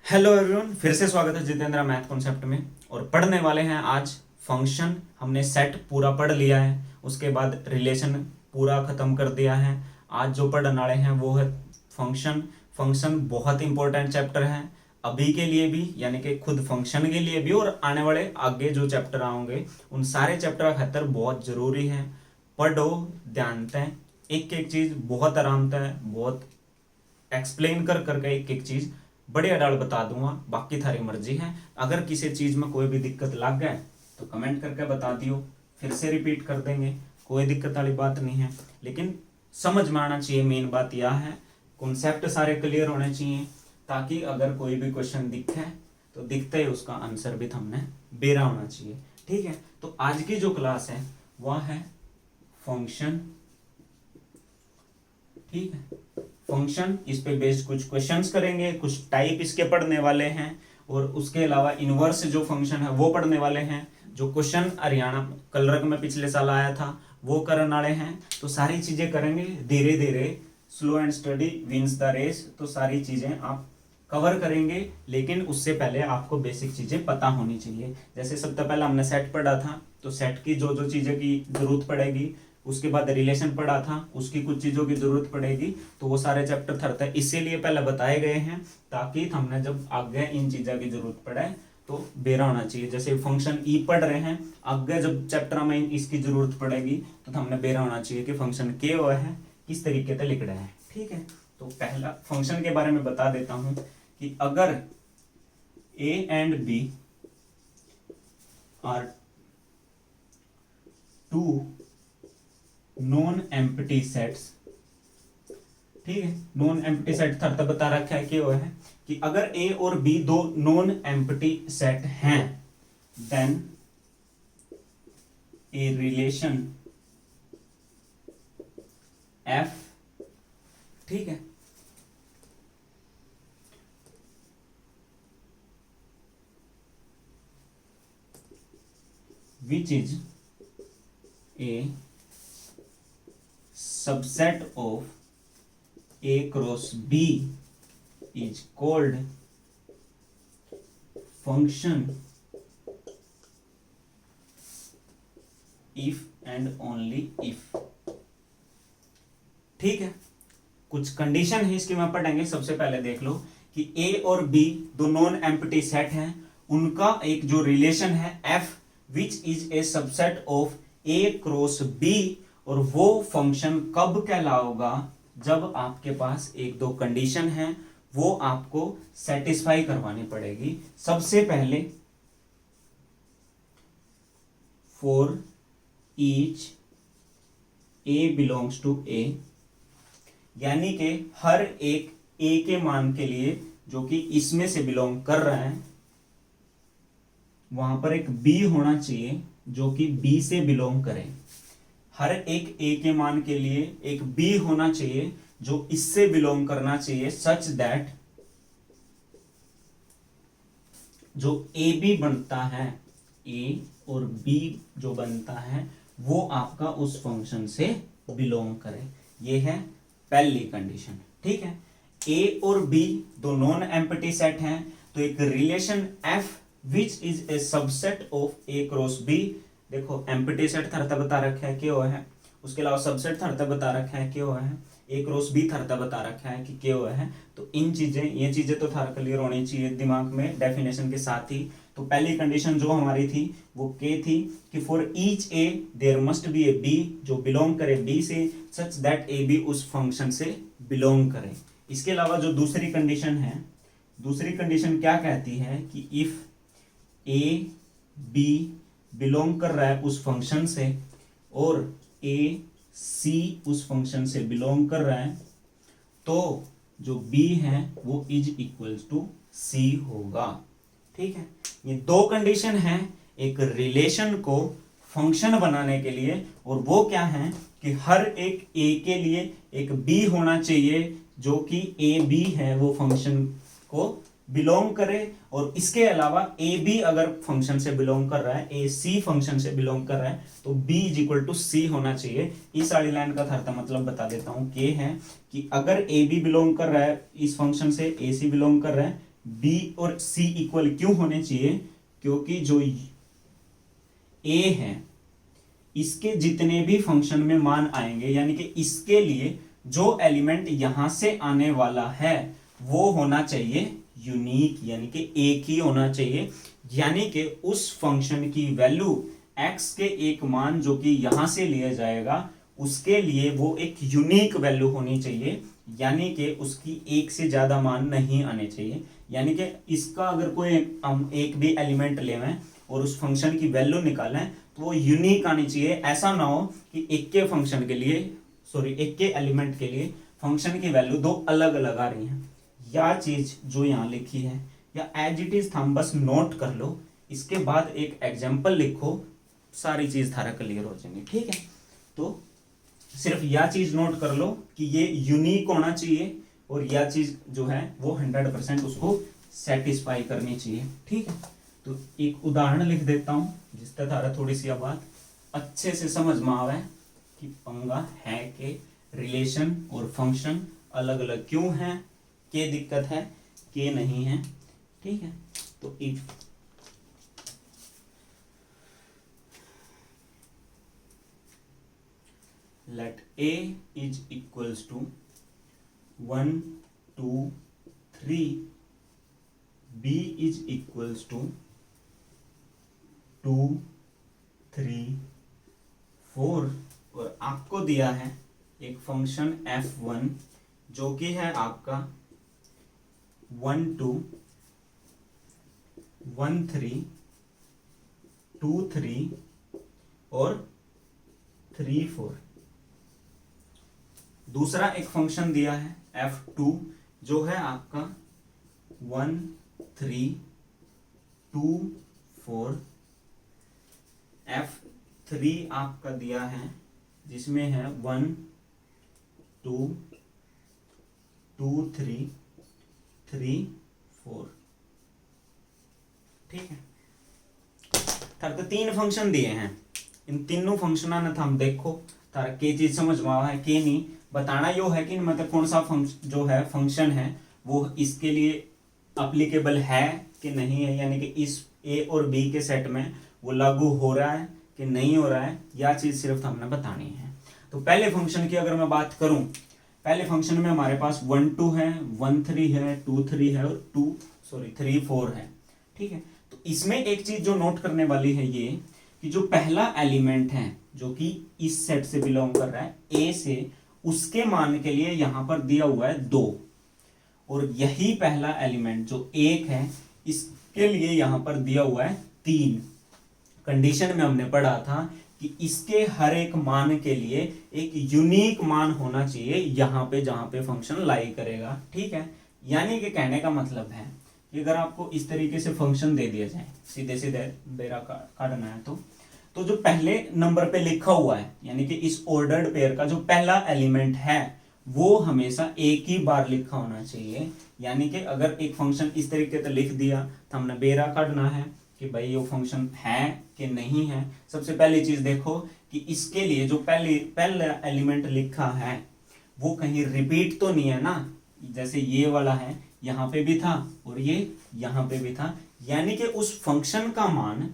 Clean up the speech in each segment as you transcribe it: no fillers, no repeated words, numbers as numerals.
Hello everyone, फिर से स्वागत है जितेंद्र मैथ कॉन्सेप्ट में। और पढ़ने वाले हैं आज फंक्शन। हमने सेट पूरा पढ़ लिया है, उसके बाद रिलेशन पूरा खत्म कर दिया है। आज जो पढ़ने वाले हैं वो है फंक्शन। फंक्शन बहुत इंपॉर्टेंट चैप्टर है अभी के लिए भी, यानी कि खुद फंक्शन के लिए भी, और आने वाले आगे जो चैप्टर आएंगे उन सारे चैप्टर का खातर बहुत जरूरी है। पढ़ो ध्यान से, एक एक चीज बहुत आराम से, बहुत एक्सप्लेन कर करके एक एक चीज बढ़िया डाल बता दूंगा। बाकी थारी मर्जी है। अगर किसी चीज में कोई भी दिक्कत लग गए तो कमेंट करके बता दियो, फिर से रिपीट कर देंगे। कोई दिक्कत वाली बात नहीं है, लेकिन समझ में आना चाहिए। मेन बात यह है कॉन्सेप्ट सारे क्लियर होने चाहिए, ताकि अगर कोई भी क्वेश्चन दिखे तो दिखते ही उसका आंसर भी हमने बेरा होना चाहिए। ठीक है, तो आज की जो क्लास है वह है फंक्शन। ठीक है, फंक्शन, इस पे बेस्ड कुछ क्वेश्चंस करेंगे, कुछ टाइप इसके पढ़ने वाले हैं, और उसके अलावा इनवर्स जो फंक्शन है वो पढ़ने वाले हैं। जो क्वेश्चन हरियाणा कलरक में पिछले साल आया था वो करने वाले हैं। तो सारी चीजें करेंगे धीरे धीरे। Slow and study wins the race. तो सारी चीजें आप कवर करेंगे, लेकिन उससे पहले आपको बेसिक चीजें पता होनी चाहिए। जैसे सबसे पहले हमने सेट पढ़ा था, तो सेट की जो जो चीजें की जरूरत पड़ेगी, उसके बाद रिलेशन पढ़ा था, उसकी कुछ चीजों की जरूरत पड़ेगी। तो वो सारे चैप्टर थरते इसीलिए पहले बताए गए हैं, ताकि हमने जब आगे इन चीजों की जरूरत पड़े तो बेरा होना चाहिए। जैसे फंक्शन ई पढ़ रहे हैं, आगे जब चैप्टर में इसकी जरूरत पड़ेगी तो हमने बेरा होना चाहिए कि फंक्शन के वो है, किस तरीके से लिख रहे हैं। ठीक है, तो पहला फंक्शन के बारे में बता देता हूं कि अगर A and B are two non empty sets. ठीक है, नॉन एम्प्टी सेट था तो बता रखा है कि वो है कि अगर ए और बी दो नॉन एम्प्टी सेट हैं, देन ए रिलेशन एफ, ठीक है, विच is A subset of A cross B is called function if and only if। ठीक है, कुछ कंडीशन है इसकी मैं पढ़ेंगे। सबसे पहले देख लो कि A और B दो नॉन एम्प्टी सेट हैं, उनका एक जो रिलेशन है F which is a subset of A cross B, और वो फंक्शन कब कहलाओगा, जब आपके पास एक दो कंडीशन है वो आपको सेटिस्फाई करवानी पड़ेगी। सबसे पहले for each a belongs to a, यानी कि हर एक ए के मान के लिए जो कि इसमें से बिलोंग कर रहा है, वहां पर एक बी होना चाहिए जो कि बी से बिलोंग करे। हर एक ए के मान के लिए एक बी होना चाहिए जो इससे बिलोंग करना चाहिए, सच दैट जो ए बी बनता है, ए और बी जो बनता है वो आपका उस फंक्शन से बिलोंग करे। ये है पहली कंडीशन। ठीक है, ए और बी दो नॉन एम्प्टी सेट हैं, तो एक relation F which is a subset of A cross B. देखो एम्प्टी सेट थरता बता रखा है क्या है, उसके अलावा सबसेट थरता बता रखा है क्या है, ए क्रॉस बी थरता बता रखा है कि क्या है। तो इन चीजें, ये चीजें तो थारा क्लियर होनी चाहिए दिमाग में डेफिनेशन के साथ ही। तो पहली कंडीशन जो हमारी थी वो के थी कि for each A there must be a B जो बिलोंग करे बी से, सच दैट ए बी उस फंक्शन से बिलोंग करे। इसके अलावा जो दूसरी कंडीशन है, दूसरी कंडीशन क्या कहती है कि इफ ए बी बिलोंग कर रहा है उस फंक्शन से और ए सी उस फंक्शन से बिलोंग कर रहा है, तो जो बी है वो इज इक्वल्स टू सी होगा। ठीक है, ये दो कंडीशन है एक रिलेशन को फंक्शन बनाने के लिए, और वो क्या है कि हर एक ए के लिए एक बी होना चाहिए जो कि ए बी है वो फंक्शन को बिलोंग करे, और इसके अलावा ए बी अगर फंक्शन से बिलोंग कर रहा है, ए सी फंक्शन से बिलोंग कर रहा है, तो बी इज इक्वल टू सी होना चाहिए। इस वाली लाइन का थरता मतलब बता देता हूं, के है कि अगर ए बी बिलोंग कर रहा है इस फंक्शन से, ए सी बिलोंग कर रहा है, बी और सी इक्वल क्यों होने चाहिए, क्योंकि जो ए है इसके जितने भी फंक्शन में मान आएंगे, यानी कि इसके लिए जो एलिमेंट यहां से आने वाला है वो होना चाहिए यूनिक, यानी कि एक ही होना चाहिए। यानी कि उस फंक्शन की वैल्यू x के एक मान जो कि यहां से लिया जाएगा उसके लिए वो एक यूनिक वैल्यू होनी चाहिए, यानी कि उसकी एक से ज्यादा मान नहीं आने चाहिए। यानी कि इसका अगर कोई हम एक भी एलिमेंट लेवें और उस फंक्शन की वैल्यू निकालें तो वो यूनिक आनी चाहिए। ऐसा ना हो कि एक के फंक्शन के लिए एक के एलिमेंट के लिए फंक्शन की वैल्यू दो अलग अलग आ रही है। या चीज जो यहाँ लिखी है या एज इट इज हम बस नोट कर लो, इसके बाद एक एग्जाम्पल लिखो, सारी चीज धारा क्लियर हो जाएंगी। ठीक है, तो सिर्फ यह चीज नोट कर लो कि ये यूनिक होना चाहिए और यह चीज जो है वो 100% उसको सेटिस्फाई करनी चाहिए। ठीक है, तो एक उदाहरण लिख देता हूं जिससे धारा थोड़ी सी बात अच्छे से समझ में आवे कि पंगा है कि रिलेशन और फंक्शन अलग अलग क्यों है, के दिक्कत है के नहीं है। ठीक है, तो if let a is equals to 1 2 3, b is equals to 2 3 4 और आपको दिया है एक फंक्शन f1 जो कि है आपका 1 2 1 3 2 3 और 3 4। दूसरा एक फंक्शन दिया है f2 जो है आपका 1 3 2 4। f3 आपका दिया है जिसमें है 1 2 2 3 3 4। ठीक है, तार तो तीन फंक्शन दिए हैं, इन तीनों फंक्शना ने हम देखो तारा के चीज समझ में आवा है के नहीं, बताना यो है कि मतलब कौन सा जो है फंक्शन है वो इसके लिए अप्लीकेबल है कि नहीं है, यानी कि इस ए और बी के सेट में वो लागू हो रहा है कि नहीं हो रहा है, यह चीज सिर्फ हमने बतानी है। तो पहले फंक्शन की अगर मैं बात करूं, पहले फंक्शन में हमारे पास 1 2 है 1 3 है 2 3 है और 3 4 है। ठीक है, तो इसमें एक चीज जो नोट करने वाली है ये कि जो पहला एलिमेंट है जो कि इस सेट से बिलोंग कर रहा है ए से, उसके मान के लिए यहां पर दिया हुआ है 2 और यही पहला एलिमेंट जो 1 है इसके लिए यहां पर दिया हुआ है 3। कंडीशन में हमने पढ़ा था कि इसके हर एक मान के लिए एक यूनिक मान होना चाहिए यहां पे जहां पे फंक्शन लाई करेगा। ठीक है, यानी कि कहने का मतलब है कि अगर आपको इस तरीके से फंक्शन दे दिया जाए, सीधे सीधे बेरा काटना है तो जो पहले नंबर पे लिखा हुआ है यानी कि इस ऑर्डर्ड पेयर का जो पहला एलिमेंट है वो हमेशा एक ही बार लिखा होना चाहिए। यानी कि अगर एक फंक्शन इस तरीके से लिख दिया तो हमने बेरा काटना है कि भाई ये फंक्शन है कि नहीं है। सबसे पहली चीज देखो कि इसके लिए जो पहला एलिमेंट लिखा है वो कहीं रिपीट तो नहीं है ना, जैसे ये वाला है यहाँ पे भी था और ये यहाँ पे भी था, यानी कि उस फंक्शन का मान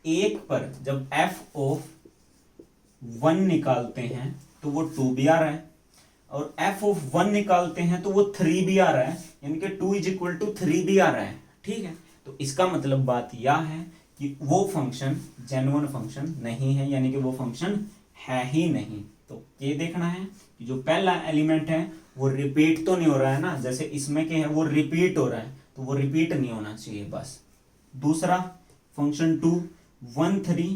1 पर जब f ऑफ 1 निकालते हैं तो वो 2 भी आ रहा है और f ऑफ 1 निकालते हैं तो वो 3 भी आ रहा है, यानी कि 2 = 3 भी आ रहा है। ठीक है, तो इसका मतलब बात यह है कि वो फंक्शन जेन्युइन फंक्शन नहीं है, यानी कि वो फंक्शन है ही नहीं। तो ये देखना है कि जो पहला एलिमेंट है वो रिपीट तो नहीं हो रहा है ना, जैसे इसमें क्या है वो रिपीट हो रहा है तो वो रिपीट नहीं होना चाहिए बस। दूसरा फंक्शन 2 1 3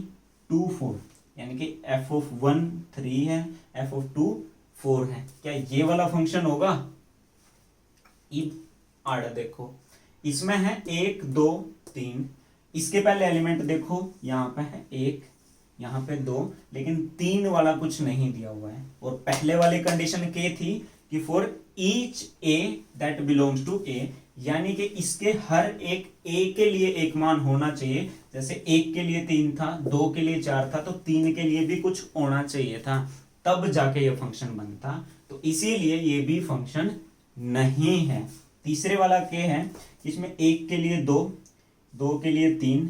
2 4, यानी कि f ऑफ 1 3 है f ऑफ 2 4 है, क्या ये वाला फंक्शन होगा? आड़ा देखो इसमें है 1 2 3, इसके पहले एलिमेंट देखो यहाँ पे है 1 यहाँ पे 2, लेकिन 3 वाला कुछ नहीं दिया हुआ है। और पहले वाली कंडीशन के थी कि for each a that belongs to a, यानी कि इसके हर एक ए के लिए एक मान होना चाहिए। जैसे 1 के लिए 3 था, 2 के लिए 4 था, तो 3 के लिए भी कुछ होना चाहिए था, तब जाके ये फंक्शन बनता। तो इसीलिए ये भी फंक्शन नहीं है। तीसरे वाला के है, इसमें 1 के लिए 2, 2 के लिए 3,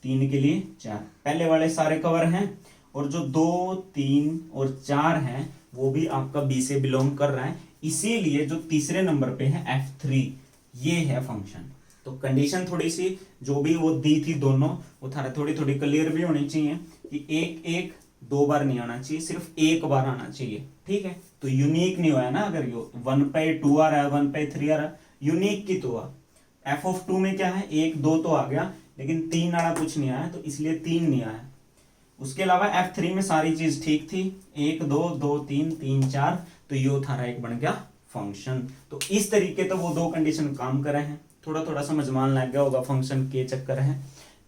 3 के लिए 4, पहले वाले सारे कवर हैं, और जो 2, 3 और 4 हैं वो भी आपका बी से बिलोंग कर रहा है, इसीलिए जो तीसरे नंबर पे है F3 ये है फंक्शन। तो कंडीशन थोड़ी सी जो भी वो दी थी दोनों, वो थोड़ी थोड़ी क्लियर भी होनी चाहिए कि एक एक 2 बार नहीं आना चाहिए, सिर्फ 1 बार आना चाहिए, ठीक है। तो यूनिक नहीं हुआ ना, अगर यो 1 पे 2 आ रहा है, 1 पे 3 आ रहा है, यूनिक की तो हुआ। F(2) में क्या है, 1 2 तो आ गया, लेकिन 3 आना कुछ नहीं आया, तो इसलिए 3 नहीं आया। उसके अलावा F3 में सारी चीज ठीक थी, 1 2 2 3 3 4, तो यो थारा एक बन गया फंक्शन। तो इस तरीके तो वो 2 कंडीशन काम करे हैं, थोड़ा थोड़ा समझ मान लग गया होगा फंक्शन के चक्कर है।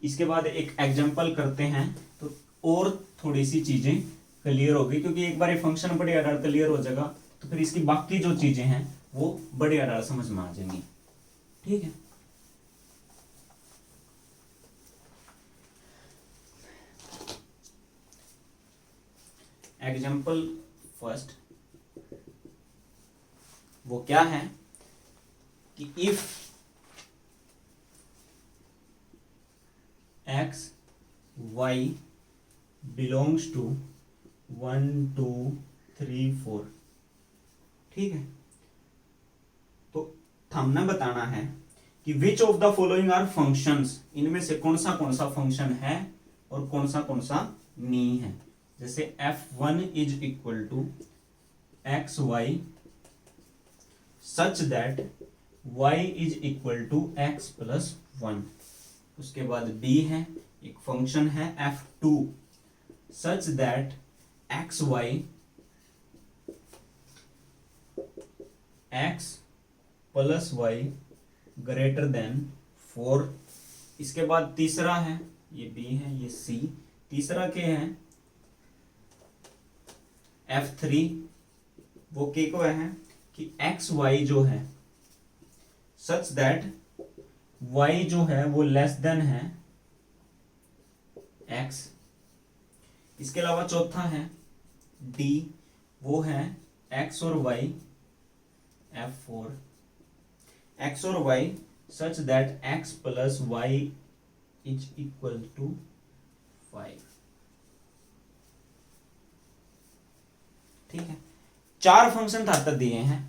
इसके बाद एक एग्जांपल करते हैं तो और थोड़ी सी चीजें क्लियर होगी, क्योंकि एक बार ये फंक्शन बड़े आधार क्लियर हो जाएगा तो फिर इसकी बाकी जो चीजें हैं वो बड़े आधार समझ में आ जाएंगी, ठीक है। एग्जाम्पल फर्स्ट वो क्या है कि if x y belongs to 1 2 3 4, ठीक है। तो हमने बताना है कि which of the following are functions, इनमें से कौन सा फंक्शन है और कौन सा नहीं है। जैसे f1 is equal to X Y such that y is equal to X plus 1। उसके बाद b है, एक फंक्शन है f2 such that X Y X plus Y greater than 4। इसके बाद तीसरा है, ये b है, ये c। तीसरा क्या है, F3, वो के को है कि एक्स वाई जो है सच दैट y जो है वो लेस देन है x। इसके अलावा चौथा है d, वो है x और y F4, x और y such that x plus y is equal to 5, ठीक है। 4 फंक्शन तक दिए हैं,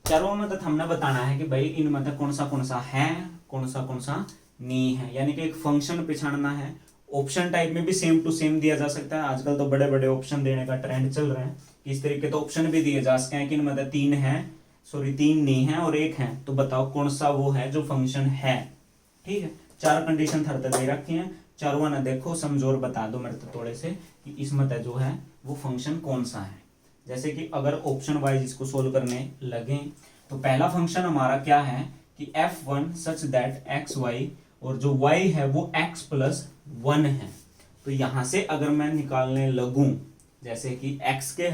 चारों में तक हमने बताना है कि भाई इनमें तक कौन सा है, कौन सा नहीं है, यानी कि एक फंक्शन पहचानना है। ऑप्शन टाइप में भी सेम टू सेम दिया जा सकता है, आजकल तो बड़े बड़े ऑप्शन देने का ट्रेंड चल रहा है कि इस तरीके तो ऑप्शन भी दिए जा सकते हैं कि इनमें तक 3 नहीं है और 1 है, तो बताओ कौन सा वो है जो फंक्शन है, ठीक है। 4 कंडीशन थर तक दे रखी है, चारों ने देखो समझो और बता दो मेरे तो थोड़े से कि इसमें जो है वो फंक्शन कौन सा है। जैसे कि अगर ऑप्शन वाइज इसको सोल्व करने लगे तो पहला फंक्शन हमारा क्या है कि f1 such that X Y, और जो y है वो x प्लस 1 है। तो यहां से अगर मैं निकालने लगूं, जैसे कि x के,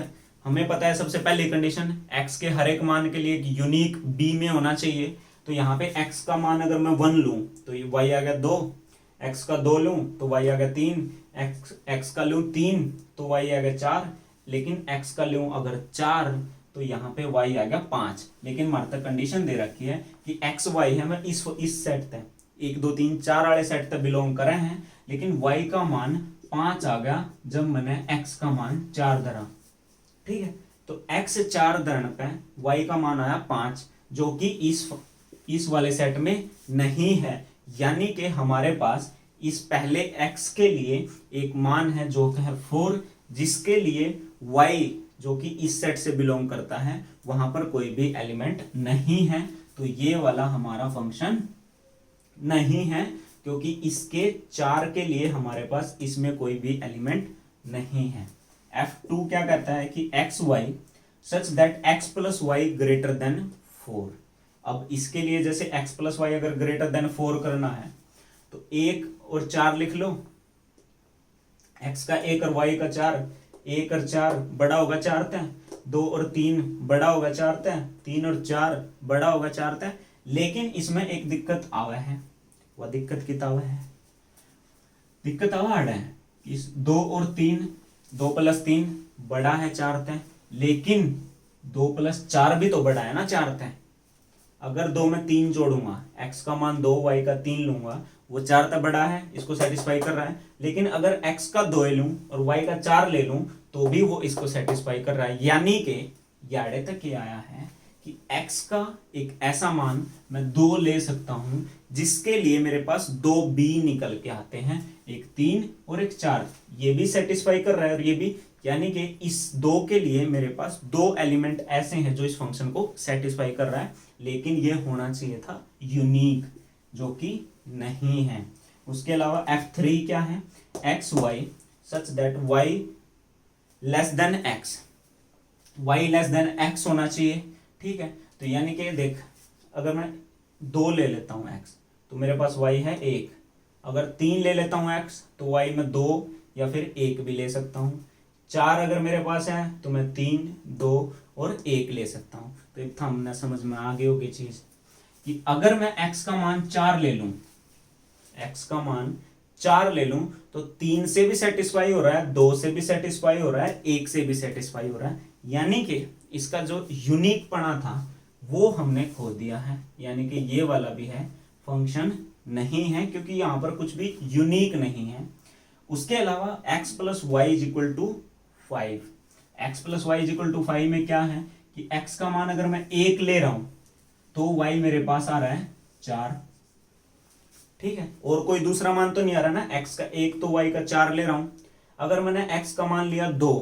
हमें पता है सबसे पहली कंडीशन x के हर एक मान के लिए यूनिक b में होना चाहिए। तो यहाँ पे x का मान अगर मैं 1 लूं तो ये y आ गया 2, x का 2 लूं तो y आ गया 3, x का लूं 3 तो y आ गया 4, लेकिन x का लूं अगर 4 तो यहाँ पे y आ गया 5। लेकिन हमारे तक कंडीशन दे रखी है कि x y है, मैं इस सेट तक 1 2 3 4 वाले सेट तक बिलोंग करे हैं, लेकिन y का मान 5 आ गया जब मैंने x का मान 4 धरा, ठीक है। तो x 4 धरने पे y का मान आया 5, जो कि इस वाले सेट में नहीं है, यानी कि हमारे पास इस पहले x के लिए एक मान है जो कि है 4, जिसके लिए y जो कि इस सेट से बिलोंग करता है वहां पर कोई भी एलिमेंट नहीं है। तो ये वाला हमारा फंक्शन नहीं है, क्योंकि इसके 4 के लिए हमारे पास इसमें कोई भी एलिमेंट नहीं है। F2 क्या कहता है कि X Y such that X plus Y greater than 4। अब इसके लिए जैसे x प्लस वाई अगर ग्रेटर देन 4 करना है तो 1 और 4 लिख लो, x का 1 और y का 4, 1 और 4 बड़ा होगा 4 तय, 2 और 3 बड़ा होगा 4 तय, 3 और 4 बड़ा होगा 4 तय। लेकिन इसमें एक दिक्कत आवा है, वह दिक्कत कितना है, दिक्कत आवा है इस 2 और 3, 2 प्लस 3 बड़ा है 4 तय, लेकिन 2 प्लस 4 भी तो बड़ा है ना 4 तय। अगर 2 में 3 जोड़ूंगा, x का मान 2 y का 3 लूंगा, वो 4 तक बड़ा है, इसको सेटिस्फाई कर रहा है। लेकिन अगर x का 2 लूं और y का 4 ले लूं तो भी वो इसको सेटिस्फाई कर रहा है। यानी कि याड़े तक ये आया है कि x का एक ऐसा मान मैं 2 ले सकता हूं जिसके लिए मेरे पास 2 b निकल के आते हैं, एक 3 और एक 4। ये भी सेटिस्फाई कर रहा है और ये भी, यानी कि इस 2 के लिए मेरे पास 2 एलिमेंट ऐसे हैं जो इस फंक्शन को सेटिस्फाई कर रहा है। लेकिन ये होना चाहिए था यूनिक, जो कि नहीं है। उसके अलावा f3 क्या है, X Y such that y less than x, y less than x होना चाहिए। ठीक है, तो यानी कि देख, अगर मैं 2 ले लेता हूं x तो मेरे पास y है 1, अगर 3 ले लेता हूं x तो y में 2 या फिर 1 भी ले सकता हूं, 4 अगर मेरे पास है तो मैं 3, 2 और 1 ले सकता हूं। तो एक थंबनेल समझ में आ गई होगी चीज कि अगर मैं x का मान 4 ले लूं, x का मान 4 ले लूं तो 3 से भी सेटिस्फाई हो रहा है, 2 से भी सेटिस्फाई हो रहा है, 1 से भी सेटिस्फाई हो रहा है। यानी कि इसका जो यूनिक पना था वो हमने खो दिया है। यानी कि ये वाला भी है फंक्शन नहीं है, क्योंकि यहां पर कुछ भी यूनिक नहीं है। उसके अलावा x plus Y is equal to 5, X plus Y is equal to 5 में क्या है कि x का मान अगर मैं 1 ले रहा हूं तो y मेरे पास आ रहा है 4। ठीक है, और कोई दूसरा मान तो नहीं आ रहा ना, x का 1 तो y का 4 ले रहा हूं। अगर मैंने x का मान लिया 2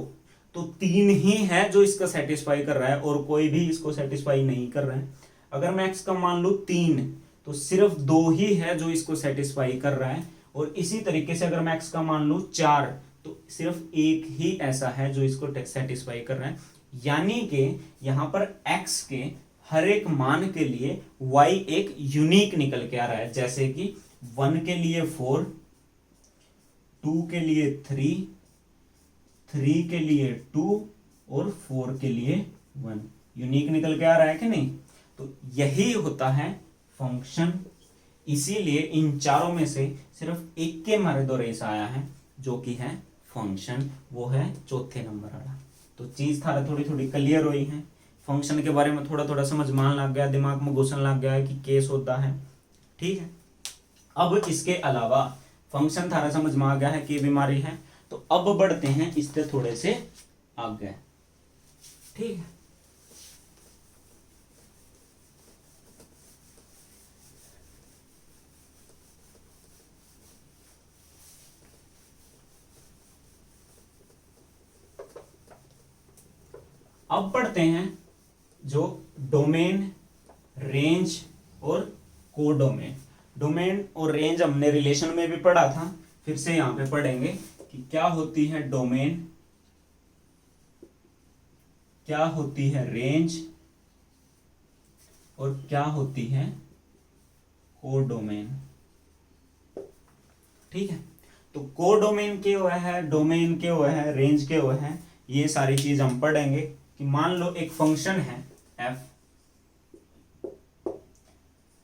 तो 3 ही है जो इसका सेटिस्फाई कर रहा है और कोई भी इसको सेटिस्फाई नहीं कर रहा है। अगर मैं x का मान लूं 3 तो सिर्फ 2 ही है जो इसको सेटिस्फाई कर रहा है। और इसी तरीके से अगर मैं x का मान लूं 4 तो सिर्फ 1 ही ऐसा है जो इसको सेटिस्फाई कर रहा है। यानी कि यहां पर x के हर एक मान के लिए y एक यूनिक निकल के आ रहा है। जैसे कि 1 के लिए 4, 2 के लिए 3, 3 के लिए 2 और 4 के लिए 1, यूनिक निकल के आ रहा है कि नहीं। तो यही होता है फंक्शन। इसीलिए इन चारों में से सिर्फ एक के हमारे दो रेस आया है जो कि है फंक्शन, वो है चौथे नंबर वाला। तो चीज थारा थोड़ी थोड़ी क्लियर हुई है, फंक्शन के बारे में थोड़ा थोड़ा समझ मान लग गया, दिमाग में घुसन लग गया कि केस होता है। ठीक है, अब इसके अलावा फंक्शन थारा समझ में आ गया है कि बीमारी है, तो अब बढ़ते हैं इससे थोड़े से आगे। ठीक है, अब पढ़ते हैं जो डोमेन, रेंज और कोडोमेन। डोमेन और रेंज हमने रिलेशन में भी पढ़ा था, फिर से यहां पे पढ़ेंगे कि क्या होती है डोमेन, क्या होती है रेंज और क्या होती है कोडोमेन। ठीक है, तो कोडोमेन के हुआ है, डोमेन के हुआ है, रेंज के हुआ है, ये सारी चीज हम पढ़ेंगे। कि मान लो एक फंक्शन है f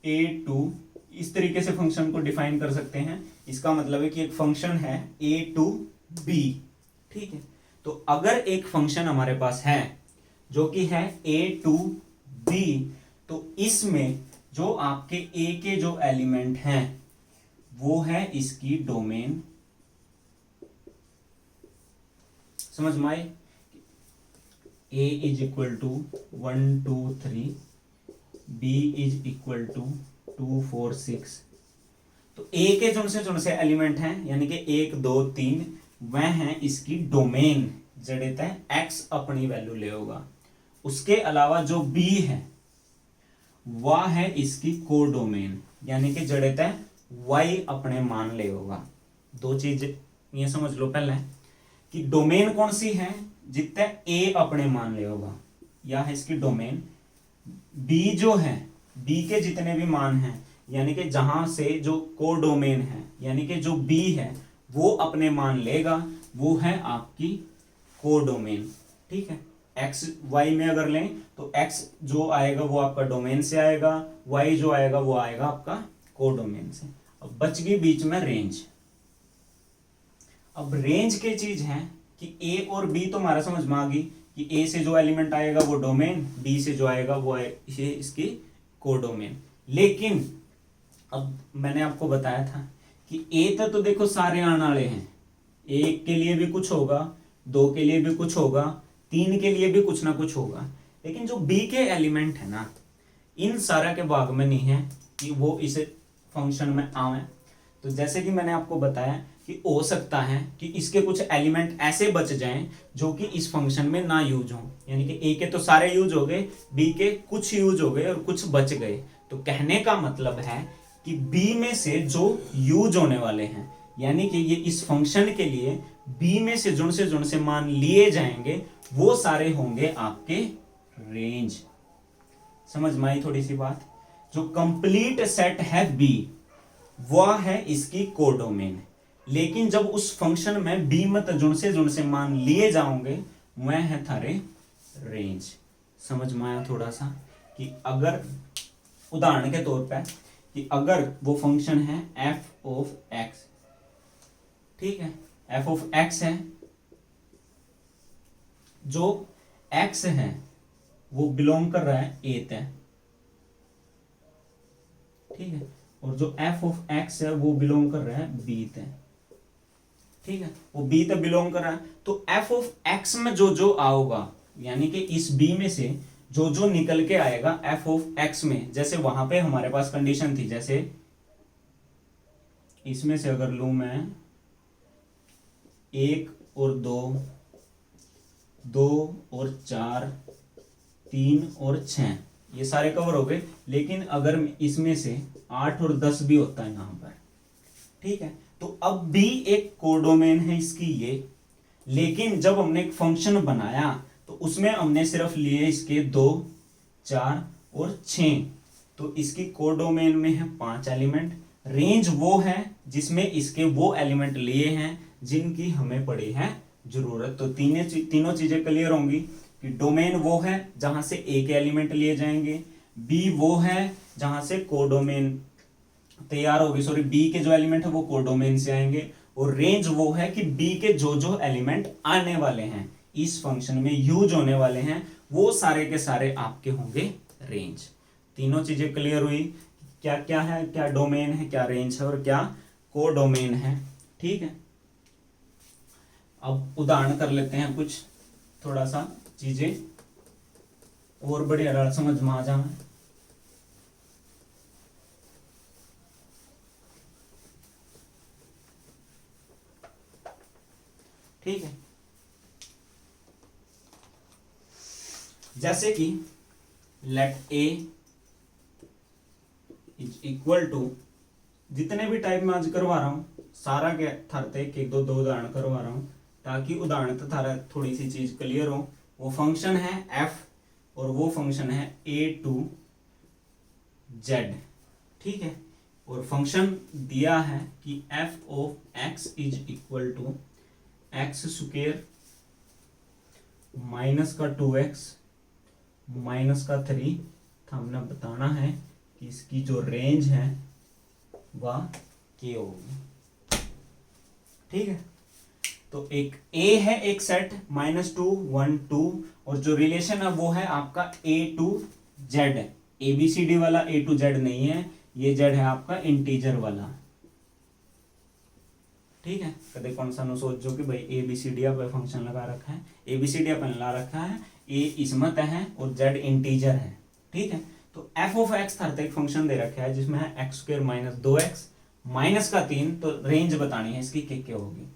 a2, इस तरीके से फंक्शन को डिफाइन कर सकते हैं। इसका मतलब है कि एक फंक्शन है a to b। ठीक है, तो अगर एक फंक्शन हमारे पास है जो कि है a to b, तो इसमें जो आपके a के जो एलिमेंट हैं वो है इसकी डोमेन। समझ में आए, a is equal to 1 2 3, b is equal to 2 4 6। तो a के जो से एलिमेंट हैं यानी कि 1 2 3 वह हैं इसकी डोमेन, जड़ेता है x अपनी वैल्यू ले होगा। उसके अलावा जो b है वह है इसकी कोडोमेन, यानी कि जड़ेता है y अपने मान ले होगा। दो चीज ये समझ लो पहले कि डोमेन कौन सी है, जितने a अपने मान ले होगा, या है इसकी डोमेन। b जो है, b के जितने भी मान हैं, यानी कि जहां से जो कोडोमेन है यानी कि जो b है वो अपने मान लेगा, वो है आपकी कोडोमेन। ठीक है, x y में अगर लें तो x जो आएगा वो आपका डोमेन से आएगा, y जो आएगा वो आएगा आपका कोडोमेन से। अब बच गई बीच में रेंज। अब रेंज के चीज है कि a और b तो हमारा समझ में आ गई कि a से जो एलिमेंट आएगा वो डोमेन, b से जो आएगा वो इसकी कोडोमेन। लेकिन अब मैंने आपको बताया था कि ए तक तो देखो सारे आने वाले हैं, एक के लिए भी कुछ होगा, दो के लिए भी कुछ होगा, तीन के लिए भी कुछ ना कुछ होगा, लेकिन जो बी के एलिमेंट है ना, इन सारा के भाग में नहीं है कि वो इस फंक्शन में आवे। तो जैसे कि मैंने आपको बताया कि हो सकता है कि इसके कुछ एलिमेंट ऐसे बच जाएं जो कि इस फंक्शन में ना यूज हो, यानी कि ए के तो सारे यूज हो गए, बी के कुछ यूज हो गए और कुछ बच गए। तो कहने का मतलब है कि बी में से जो यूज होने वाले हैं, यानी कि ये इस फंक्शन के लिए बी में से जुड़ से मान लिए जाएंगे, वो सारे होंगे आपके रेंज। समझ में आई थोड़ी सी बात? जो कंप्लीट सेट है बी, वह है इसकी कोडोमेन। लेकिन जब उस फंक्शन में बी मत जुड़ से मान लिए जाओगे, वह है थारे रेंज। समझ में आया थोड़ा सा? कि अगर उदाहरण के तौर पे कि अगर वो फंक्शन है एफ ऑफ एक्स, ठीक है, एफ ऑफ एक्स है, जो एक्स है वो बिलोंग कर रहा है ए तक, ठीक है, और जो एफ ऑफ एक्स है वो बिलोंग कर रहा है बी तक, ठीक है, वो बी तक बिलोंग कर रहा है। तो एफ ऑफ एक्स में जो जो आओगा, यानी कि इस बी में से जो जो निकल के आएगा एफ ऑफ एक्स में, जैसे वहां पे हमारे पास कंडीशन थी, जैसे इसमें से अगर लूं मैं 1 और 2, 2 और 4, 3 और 6, ये सारे कवर हो गए। लेकिन अगर इसमें से 8 और 10 भी होता है यहां पर, ठीक है, तो अब भी एक कोडोमेन है इसकी ये। लेकिन जब हमने एक फंक्शन बनाया तो उसमें हमने सिर्फ लिए इसके 2, 4 और 6, तो इसकी कोडोमेन में है 5 एलिमेंट। रेंज वो है जिसमें इसके वो एलिमेंट लिए हैं जिनकी हमें पड़ी है जरूरत। तो तीनों चीजें क्लियर होंगी कि डोमेन वो है जहां से ए के एलिमेंट लिए जाएंगे, बी वो है जहां से कोडोमेन तैयार होगी, सॉरी बी के जो एलिमेंट है वो कोडोमेन से आएंगे, और रेंज वो है कि बी के जो जो एलिमेंट आने वाले हैं इस फंक्शन में, यूज होने वाले हैं, वो सारे के सारे आपके होंगे रेंज। तीनों चीजें क्लियर हुई? क्या क्या है, क्या डोमेन है, क्या रेंज है और क्या कोडोमेन है, ठीक है। अब उदाहरण कर लेते हैं कुछ, थोड़ा सा चीजें और बढ़िया समझ में आ जाए। ठीक है, जैसे कि let A is equal to, जितने भी टाइप में आज करवा रहा हूं सारा के थारते एक दो उदाहरण करवा रहा हूं ताकि उदाहरण तो थारा थोड़ी सी चीज क्लियर हो। वो फंक्शन है एफ और वो फंक्शन है ए टू जेड, ठीक है, और फंक्शन दिया है कि F of X is equal to X square minus का 2x माइनस का 3। तो हमने बताना है कि इसकी जो रेंज है वह के होगी, ठीक है। तो एक a है, एक सेट -2 1 2, और जो रिलेशन है वो है आपका a टू z, ABCD वाला a टू z नहीं है, ये z है आपका इंटीजर वाला, ठीक है। कदे कौन सा नो सोचो कि भाई ABCD पे फंक्शन लगा रखा है, ABCD अपन ला रखा है, a इसमत है और z इंटीजर है, ठीक है। तो f ऑफ x था एक फंक्शन दे रखा है जिसमें है x square minus 2x minus का 3। तो रेंज बतानी है इसकी क्या होगी।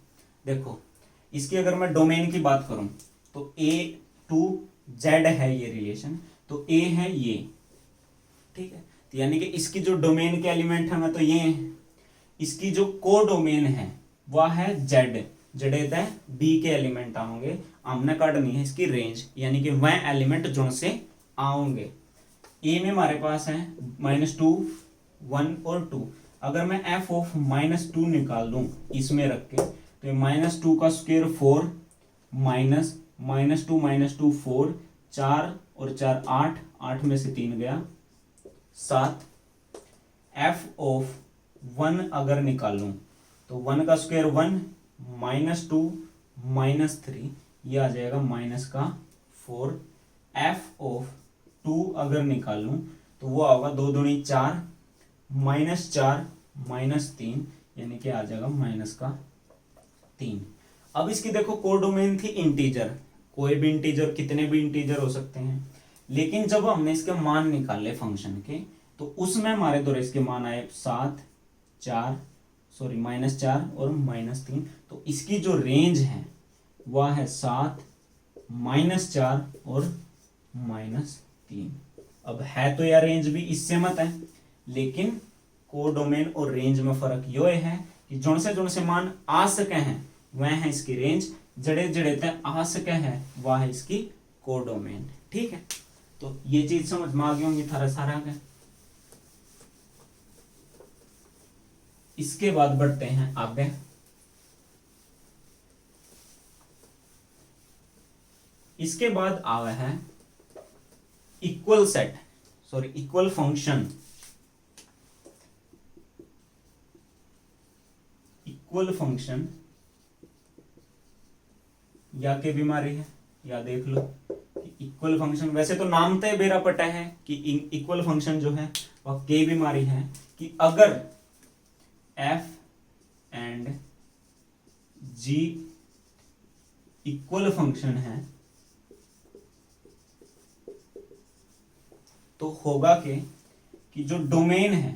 देखो इसकी अगर मैं डोमेन की बात करूं तो a टू z है ये रिलेशन, तो a है ये, ठीक है, तो यानी कि इसकी जो डोमेन के एलिमेंट है मैं तो ये है, इसकी जो को डोमेन है वह है z, जड़ेत है b के एलिमेंट आओगे, हमने काटनी है इसकी रेंज, यानी कि वह एलिमेंट जो से आओगे। a में हमारे पास है -2 1 और 2, अगर मैं f ऑफ -2 निकाल दूं इसमें रख के, तो ये -2 का स्क्वायर 4 माइनस -2 4, 4 और 4 8, 8 में से 3 गया 7। f ऑफ 1 अगर निकालूं तो 1 का स्क्वायर 1 -2 -3, ये आ जाएगा -4। f ऑफ 2 अगर निकालूं तो वो होगा 2 दूनी 4 -4 -3 यानी कि आ जाएगा -3। अब इसकी देखो कोडोमेन थी इंटीजर, कोई भी इंटीजर, कितने भी इंटीजर हो सकते हैं, लेकिन जब हमने इसके मान निकाले फंक्शन के तो उसमें हमारे द्वारा इसके मान आए 7 4 सॉरी -4 और -3। तो इसकी जो रेंज है वह है 7 -4 और -3। अब है तो यार रेंज भी इससे मत है, लेकिन कोडोमेन और रेंज में फर्क यो है कि जोन से मान आ सके हैं वह है इसकी रेंज, जड़े जड़े तक आ सके हैं वह है इसकी कोडोमेन। ठीक है, तो ये चीज समझ में आ गई होंगी थारा सारा का। इसके बाद बढ़ते हैं आगे। इसके बाद आवा है equal set, sorry equal function. Equal function या के बीमारी है, या देख लो इक्वल फंक्शन, वैसे तो नाम तय बेरा पटा है कि इक्वल फंक्शन जो है वह के बीमारी है कि अगर f and g equal function है तो होगा कि जो डोमेन है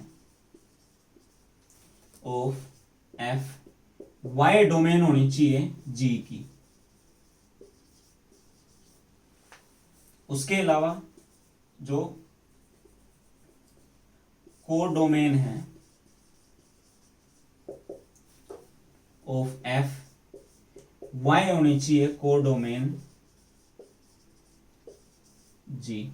ऑफ f y डोमेन होनी चाहिए g की। उसके अलावा जो कोडोमेन है ऑफ f y होनी चाहिए कोडोमेन g।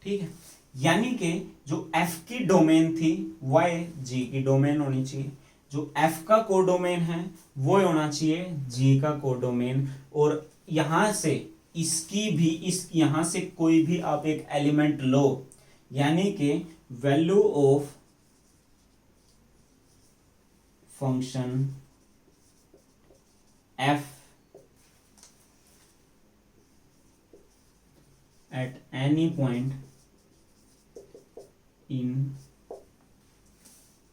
ठीक है, यानी कि जो f की डोमेन थी y g की डोमेन होनी चाहिए, जो f का कोडोमेन है वो होना चाहिए g का कोडोमेन। और यहां से इसकी भी इस यहां से कोई भी आप एक एलिमेंट लो, यानी कि value of function f at any point in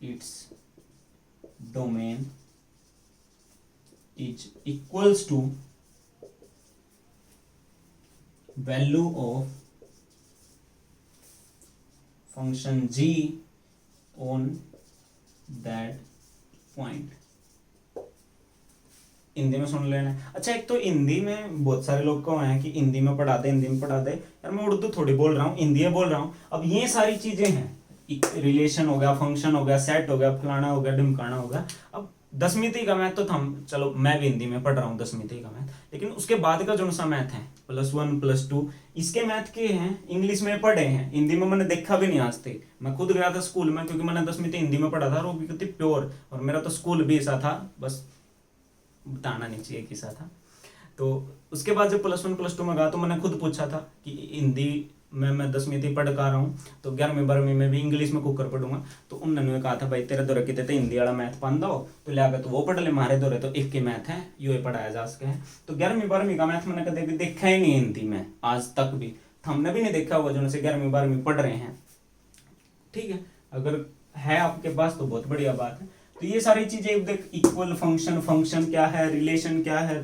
its domain is equals to value of function g on that point। Hindi में सुन लेना। अच्छा, एक तो हिंदी में बहुत सारे लोग को है कि हिंदी में पढ़ा दे, हिंदी में पढ़ा दे। यार मैं उर्दू थोड़ी बोल रहा हूँ, हिंदी में बोल रहा हूँ। अब ये सारी चीजें हैं, रिलेशन हो गया, फंक्शन हो गया, सेट हो गया, फलाना हो गया, ढिमकाना हो गया। अब 10वीं तक का मैथ तो हम चलो मैं भी हिंदी में पढ़ रहा हूँ 10वीं तक का मैथ, लेकिन उसके बाद का जो सा मैथ है +1 +2 इसके मैथ के हैं इंग्लिश में पढ़े हैं, हिंदी में मैंने देखा भी नहीं आज तक। मैं खुद गया था स्कूल में, क्योंकि मैंने 10वीं तक हिंदी में पढ़ा था और वो भी कितनी प्योर, और मेरा तो स्कूल भी ऐसा था, बस बताना नहीं चाहिए किसा था। तो उसके बाद जब +1 +2 में गया तो मैंने खुद पूछा था कि हिंदी में मैं 10वीं तक पढ़ का रहा हूँ, तो 11वीं 12वीं में भी इंग्लिश में कुकर पढ़ूंगा। तो उन्होंने कहा था भाई तेरे दौरे कितने हिंदी वाला मैथ पांदा हो तो लिया तो वो पढ़ ले, मारे दौरे तो एक के मैथ है यो पढ़ाया जा सके है। तो 11वीं 12वीं का मैथ मैंने कभी भी देखा ही नहीं हिंदी में आज तक भी, हमने भी नहीं देखा हुआ जो से 11वीं 12वीं पढ़ रहे हैं। ठीक है, अगर है आपके पास तो बहुत बढ़िया बात है। तो ये सारी चीजें देख, इक्वल फंक्शन, फंक्शन क्या है, रिलेशन क्या है,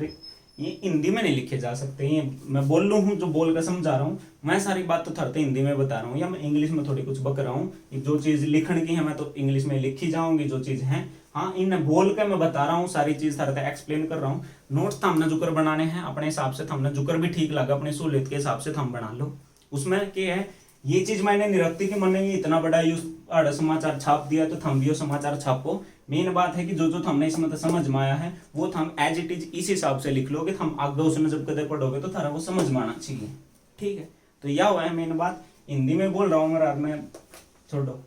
ये हिंदी में नहीं लिखे जा सकते। ये मैं बोल लूँ हूँ, जो बोल कर समझा रहा हूँ मैं, सारी बात तो थरते हिंदी में बता रहा हूँ, या मैं इंग्लिश में थोड़ी कुछ बक रहा हूँ। जो चीज लिखने की है मैं तो इंग्लिश में लिखी जाऊंगी, जो चीज है हाँ इन बोल कर मैं बता रहा हूँ, सारी चीज थरते एक्सप्लेन कर रहा हूँ। नोट्स हमने जुकर बनाने हैं अपने हिसाब से, हमने जुकर भी ठीक लगा अपनी सहूलियत के हिसाब से हम बना लो। उसमें क्या है, ये चीज मैंने नहीं रखती कि मैंने ये इतना बड़ा यूज समाचार छाप दिया तो थम भी समाचार छापो। मेन बात है कि जो जो हमने इसमें समझ में आया है वो हम एज इट इज इस हिसाब से लिख लोगे, हम आगे उसमें जब कदर पढ़ोगे तो थारा वो समझ में आना चाहिए। ठीक है, तो यह हुआ है मेन बात। हिंदी में बोल रहा हूँ मैं, में छोड़ो,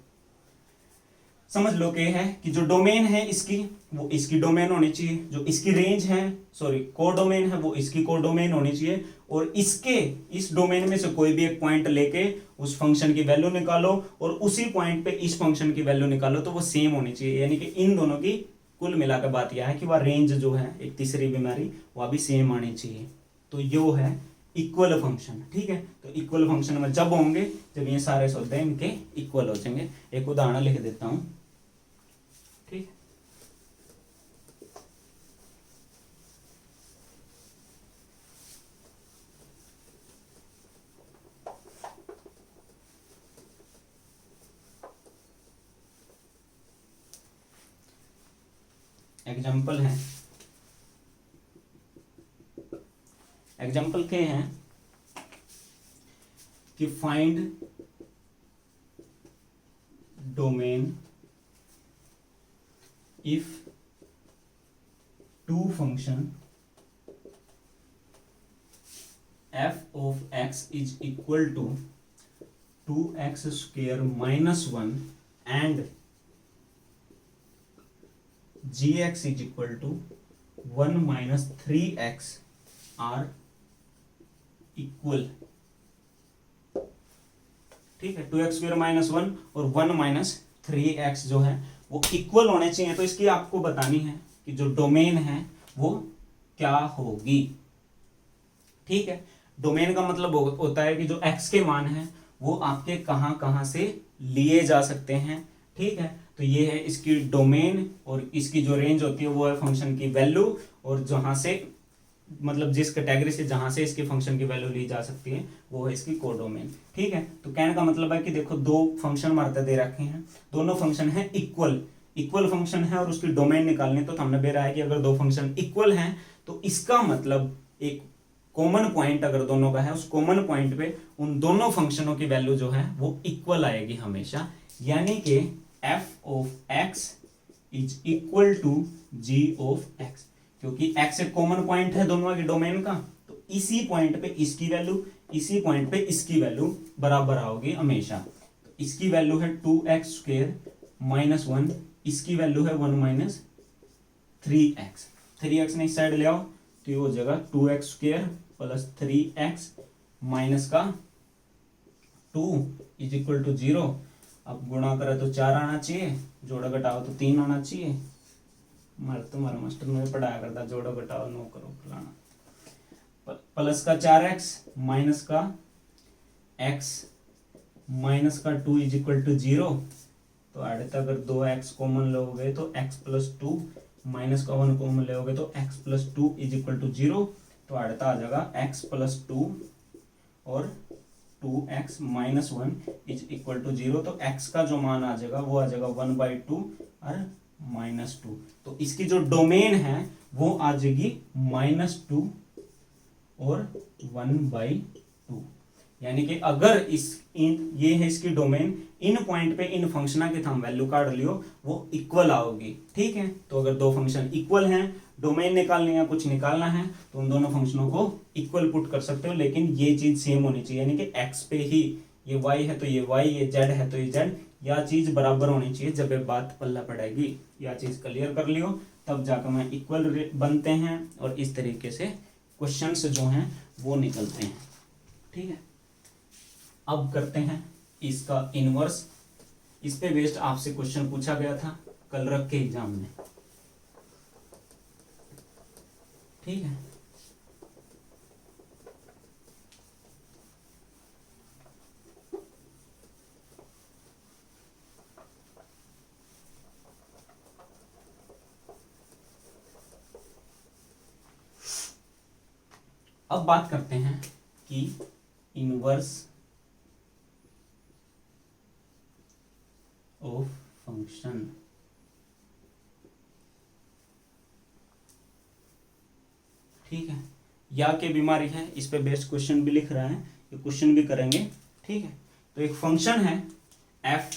समझ लो के है कि जो डोमेन है इसकी वो इसकी डोमेन होनी चाहिए, जो इसकी रेंज है सॉरी कोडोमेन है वो इसकी कोडोमेन होनी चाहिए, और इसके इस डोमेन में से कोई भी एक पॉइंट लेके उस फंक्शन की वैल्यू निकालो और उसी पॉइंट पे इस फंक्शन की वैल्यू निकालो तो वो सेम होनी चाहिए। यानी कि इन दोनों की कुल मिलाकर बात यह है कि वह रेंज जो है एक तीसरी बीमारी वह भी सेम आनी चाहिए। तो यो है इक्वल फंक्शन, ठीक है। तो इक्वल फंक्शन में जब होंगे जब ये सारे सौदे इनके इक्वल हो जाएंगे। एक उदाहरण लिख देता हूं, ठीक। एग्जाम्पल है, एग्जाम्पल के हैं कि find domain if two function f of x is equal to 2x square minus 1 and gx is equal to 1 minus 3x are equal, ठीक है। 2x स्क्वायर माइनस 1 और 1 माइनस 3x जो है वो इक्वल होने चाहिए। तो इसकी आपको बतानी है कि जो डोमेन है वो क्या होगी, ठीक है। डोमेन का मतलब होता है कि जो x के मान है वो आपके कहां कहां से लिए जा सकते हैं, ठीक है। तो ये है इसकी डोमेन, और इसकी जो रेंज होती है वो है फंक्शन की वैल्यू, और जहां से मतलब जिस कैटेगरी से जहां से इसके फंक्शन की वैल्यू ली जा सकती है वो है इसकी कोडोमेन, ठीक है। तो कहने का मतलब है कि देखो दो फंक्शन हमारे दे रखे हैं, दोनों फंक्शन है इक्वल, इक्वल फंक्शन है और उसकी डोमेन निकालनी। तो हमने दे रहा है कि अगर दो फंक्शन इक्वल हैं तो इसका मतलब एक कॉमन पॉइंट अगर दोनों का है, उस कॉमन पॉइंट पे उन दोनों फंक्शनों की वैल्यू जो है वो इक्वल आएगी हमेशा। यानी कि f of x is equal to g of x, क्योंकि x एक कॉमन पॉइंट है दोनों के डोमेन का। तो इसी पॉइंट पे इसकी वैल्यू, इसी पॉइंट पे इसकी वैल्यू बराबर आओगी हमेशा। तो इसकी वैल्यू है 2x स्क्वायर माइनस 1, इसकी वैल्यू है 1 माइनस 3x। 3x ने इस साइड ले आओ तो ये हो जाएगा 2x square plus 3x minus का 2 इज इक्वल टू 0। अब गुणा करे तो 4 आना चाहिए, जोड़ा घटाओ तो 3 आना चाहिए। तुम्हारा मास्टर में पढ़ाया करता जोड़ो घटाओ नो करो फलाना। प्लस का 4x माइनस का x माइनस का 2 इज इक्वल टू 0। तो आड़े तक अगर 2x कॉमन लोगे तो x प्लस 2 माइनस का 1 कॉमन लोगे तो x plus 2 is equal to 0। तो आड़ता आ जाएगा x प्लस 2 और 2x minus 1 is equal to 0। तो x का जो मान आ जाएगा वो आ जाएगा 1/2 और -2। तो इसकी जो डोमेन है वो आ जाएगी -2 और 1/2। यानी कि अगर ये है इसकी डोमेन, इन पॉइंट पे इन फंक्शना के हम वैल्यू काट लियो वो इक्वल आओगी, ठीक है। तो अगर दो फंक्शन इक्वल हैं, डोमेन निकालनी है, कुछ निकालना है, तो उन दोनों फंक्शनों को इक्वल पुट कर सकते हो। लेकिन ये चीज सेम होनी चाहिए, यानी कि x पे ही ये y है तो ये y, ये z है तो ये z, या चीज बराबर होनी चाहिए। जब ये बात पल्ला पड़ेगी या चीज क्लियर कर लियो तब जाकर मैं इक्वल बनते हैं और इस तरीके से क्वेश्चंस जो हैं वो निकलते हैं, ठीक है। अब करते हैं इसका इनवर्स। इस पे बेस्ड आपसे क्वेश्चन पूछा गया था कल रख के एग्जाम में, ठीक है। अब बात करते हैं कि इनवर्स ऑफ फंक्शन, ठीक है। या के बीमारी है, इस पे बेस्ड क्वेश्चन भी लिख रहा है, ये क्वेश्चन भी करेंगे, ठीक है। तो एक फंक्शन है f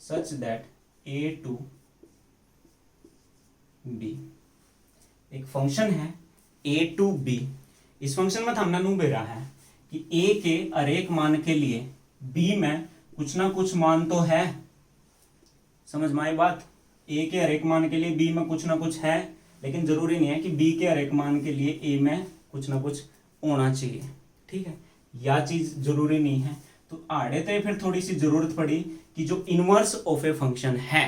such that a to b, एक फंक्शन है a टू b। इस फंक्शन में हमने नू बेरा है कि a के हर एक मान के लिए b में कुछ ना कुछ मान तो है, समझ में आई बात। a के हर एक मान के लिए b में कुछ ना कुछ है, लेकिन जरूरी नहीं है कि b के हर एक मान के लिए a में कुछ ना कुछ होना चाहिए, ठीक है। या चीज जरूरी नहीं है। तो आड़े तो फिर थोड़ी सी जरूरत पड़ी कि जो इनवर्स ऑफ ए फंक्शन है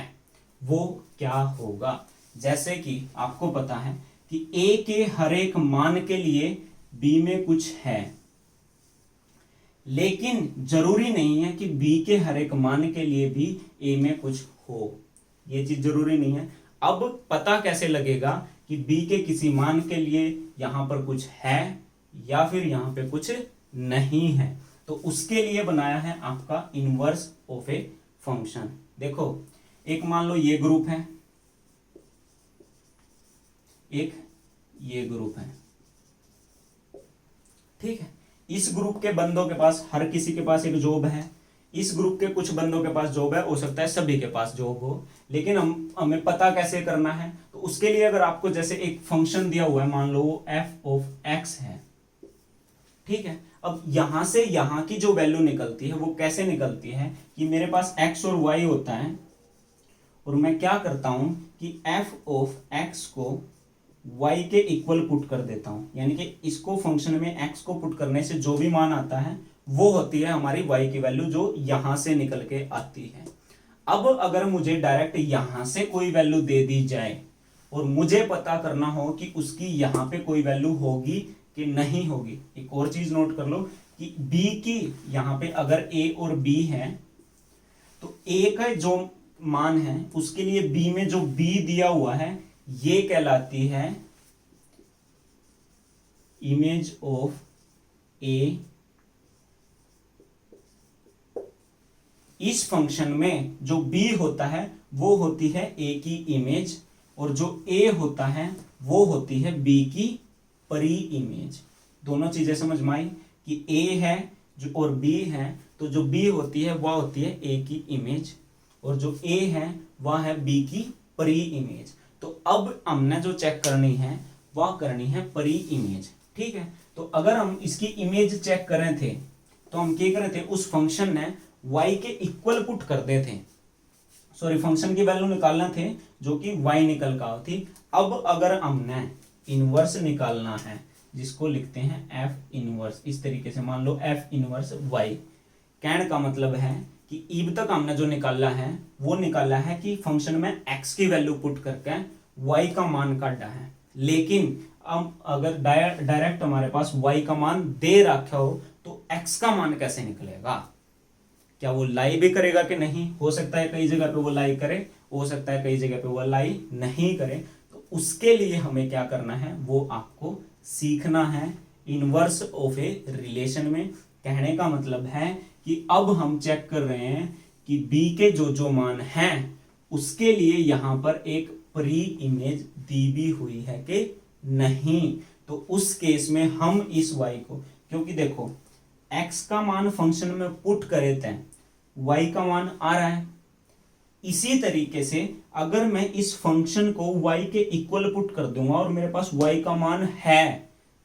वो क्या होगा। जैसे कि आपको पता है कि a के हर एक मान के लिए बी में कुछ है, लेकिन जरूरी नहीं है कि बी के हर एक मान के लिए भी ए में कुछ हो, ये चीज जरूरी नहीं है। अब पता कैसे लगेगा कि बी के किसी मान के लिए यहां पर कुछ है या फिर यहां पे कुछ नहीं है, तो उसके लिए बनाया है आपका इनवर्स ऑफ ए फंक्शन। देखो एक मान लो ये ग्रुप है, एक ये ग्रुप है, ठीक है। इस ग्रुप के बंदों के पास हर किसी के पास एक जॉब है, इस ग्रुप के कुछ बंदों के पास जॉब है, हो सकता है सभी के पास जॉब हो, लेकिन हमें पता कैसे करना है, तो उसके लिए अगर आपको जैसे एक फंक्शन दिया हुआ है, मान लो वो एफ ऑफ एक्स है, ठीक है। अब यहां से यहां की जो वैल्यू निकलती है वो कैसे निकलती है कि मेरे पास एक्स और वाई होता है, और मैं क्या करता हूं कि एफ ऑफ एक्स को y के इक्वल पुट कर देता हूं, यानी कि इसको फंक्शन में x को पुट करने से जो भी मान आता है वो होती है हमारी y की वैल्यू जो यहां से निकल के आती है। अब अगर मुझे डायरेक्ट यहां से कोई वैल्यू दे दी जाए और मुझे पता करना हो कि उसकी यहां पे कोई वैल्यू होगी कि नहीं होगी, एक और चीज नोट कर लो कि b की यहां पे अगर a और b है तो a का जो मान है उसके लिए b में जो b दिया हुआ है ये कहलाती है इमेज ऑफ ए। इस फंक्शन में जो b होता है वो होती है a की इमेज, और जो a होता है वो होती है b की परी इमेज। दोनों चीजें समझ में आई कि a है जो और b है, तो जो b होती है वह होती है a की इमेज, और जो a है वह है b की परी इमेज। तो अब हमने जो चेक करनी है वह करनी है परी इमेज, ठीक है। तो अगर हम इसकी इमेज चेक कर रहे थे तो हम क्या कर रहे थे, उस फंक्शन ने y के इक्वल पुट कर दे थे, सॉरी फंक्शन की वैल्यू निकालना थे जो कि y निकल का थी। अब अगर हमने इनवर्स निकालना है जिसको लिखते हैं f इनवर्स, इस तरीके से मान लो f इनवर्स y, कहने का मतलब है कि अब तक हमने जो निकाला है वो निकाला है कि फंक्शन में x की वैल्यू पुट करके y का मान काटा है, लेकिन अब अगर डायरेक्ट हमारे पास y का मान दे रखा हो तो x का मान कैसे निकलेगा, क्या वो लाई भी करेगा कि नहीं, हो सकता है कई जगह पे वो लाई करे, हो सकता है कई जगह पे वो लाई नहीं करे। तो उसके लिए हमें क्या करना है वो आपको सीखना है इनवर्स ऑफ ए रिलेशन में। कहने का मतलब है कि अब हम चेक कर रहे हैं कि b के जो मान हैं उसके लिए यहां पर एक प्री इमेज दी भी हुई है कि नहीं, तो उस केस में हम इस y को, क्योंकि देखो x का मान फंक्शन में पुट करे थे, y का मान आ रहा है, इसी तरीके से अगर मैं इस फंक्शन को y के इक्वल पुट कर दूंगा और मेरे पास y का मान है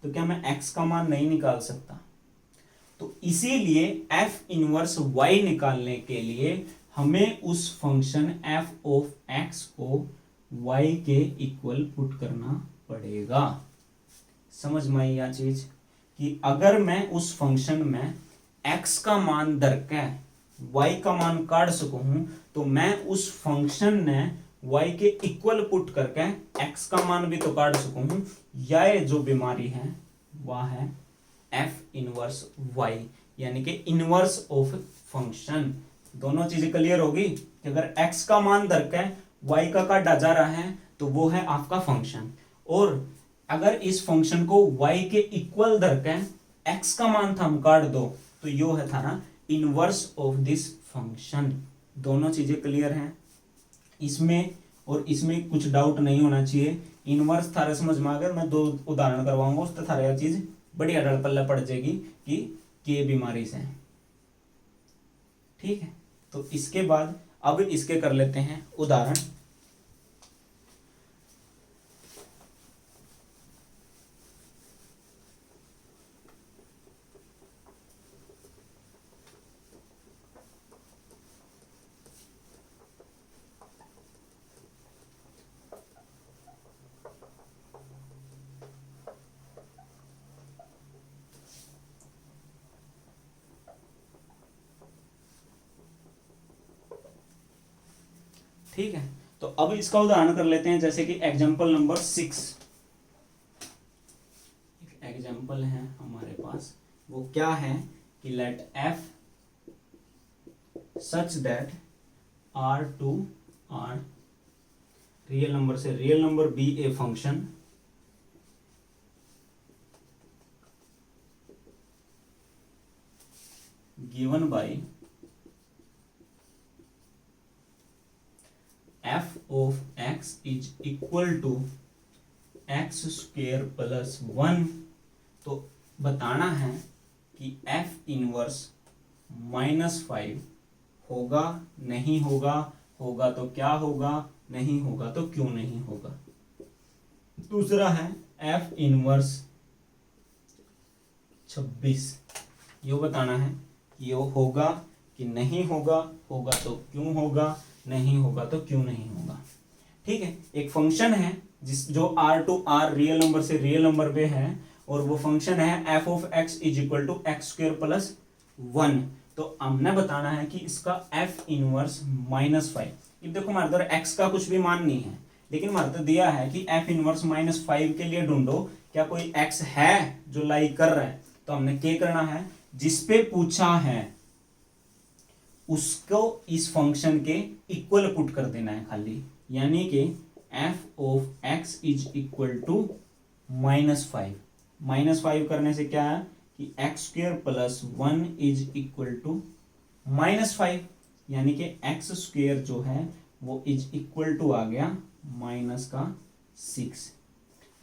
तो क्या मैं x का मान नहीं निकाल सकता। तो इसीलिए f इनवर्स y निकालने के लिए हमें उस फंक्शन f ऑफ x को y के इक्वल पुट करना पड़ेगा। समझ में आई यह चीज कि अगर मैं उस फंक्शन में x का मान धरके y का मान काट सकूं तो मैं उस फंक्शन ने y के इक्वल पुट करके x का मान भी तो काट सकूं। यह जो बीमारी है वह है f इनवर्स y, यानी कि इनवर्स ऑफ फंक्शन। दोनों चीजें क्लियर होगी कि अगर x का मान धरके y का काटा जा रहा है तो वो है आपका फंक्शन, और अगर इस फंक्शन को y के इक्वल धरके x का मान था हम काट दो तो यो है था ना इनवर्स ऑफ दिस फंक्शन। दोनों चीजें क्लियर हैं इसमें, और इसमें कुछ डाउट नहीं होना चाहिए। इनवर्स थारे समझ में आ गया, मैं 2 उदाहरण करवाऊंगा उससे थारे यह चीज बढ़िया डर पल्ला पड़ जाएगी कि के बीमारी से, ठीक है। तो इसके बाद अब इसके कर लेते हैं उदाहरण। ठीक है, तो अब इसका उदाहरण कर लेते हैं, जैसे कि एग्जांपल नंबर 6। एग्जांपल है वो क्या है कि let f such that r to r real number से real number be a function given by f of x is equal to x square plus 1। तो बताना है कि f इनवर्स -5 होगा नहीं होगा, होगा तो क्या होगा, नहीं होगा तो क्यों नहीं होगा। दूसरा है f इनवर्स 26, ये बताना है कि ये होगा कि नहीं होगा, होगा तो क्यों होगा, नहीं होगा तो क्यों नहीं होगा। ठीक है, एक फंक्शन है जो r to r real number से रियल नंबर पे है और वो फंक्शन है f of x is equal to X square plus 1। तो हमने बताना है कि इसका f इनवर्स -5। अब देखो हमारे तरह x का कुछ भी मान नहीं है, लेकिन हमारे तो दिया है कि f इनवर्स -5 के लिए ढूंढो क्या कोई x है जो लाई कर रहा है। तो हमने क्या करना है, जिसपे पूछा है उसको इस फंक्शन के इक्वल पुट कर देना है खाली, यानी कि f of x is equal to -5 करने से क्या है कि x square plus 1 is equal to -5, यानी कि एक्स स्क्वेयर जो है वो इज इक्वल टू आ गया -6।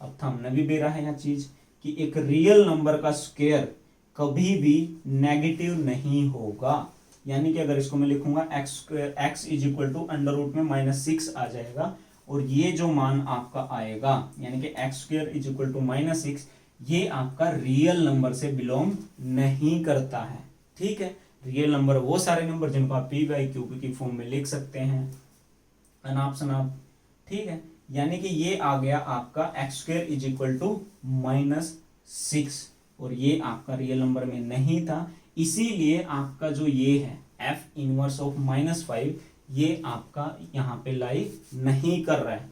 अब था हमने भी बेरा है यह चीज कि एक रियल नंबर का स्क्वेयर कभी भी नेगेटिव नहीं होगा, यानी कि अगर इसको मैं लिखूंगा X square X is equal to under root में -6 आ जाएगा और ये जो मान आपका आएगा यानी कि x square is equal to -6, ये आपका रियल नंबर से बिलोंग नहीं करता है। ठीक है, रियल नंबर वो सारे नंबर जिनको आप पी बाई क्यू की फॉर्म में लिख सकते हैं अनाप शनाप। ठीक है, यानी कि ये आ गया आपका X square is equal to -6 और ये आपका रियल नंबर में नहीं था, इसीलिए आपका जो ये है f इनवर्स ऑफ -5 ये आपका यहाँ पे लाई नहीं कर रहा है।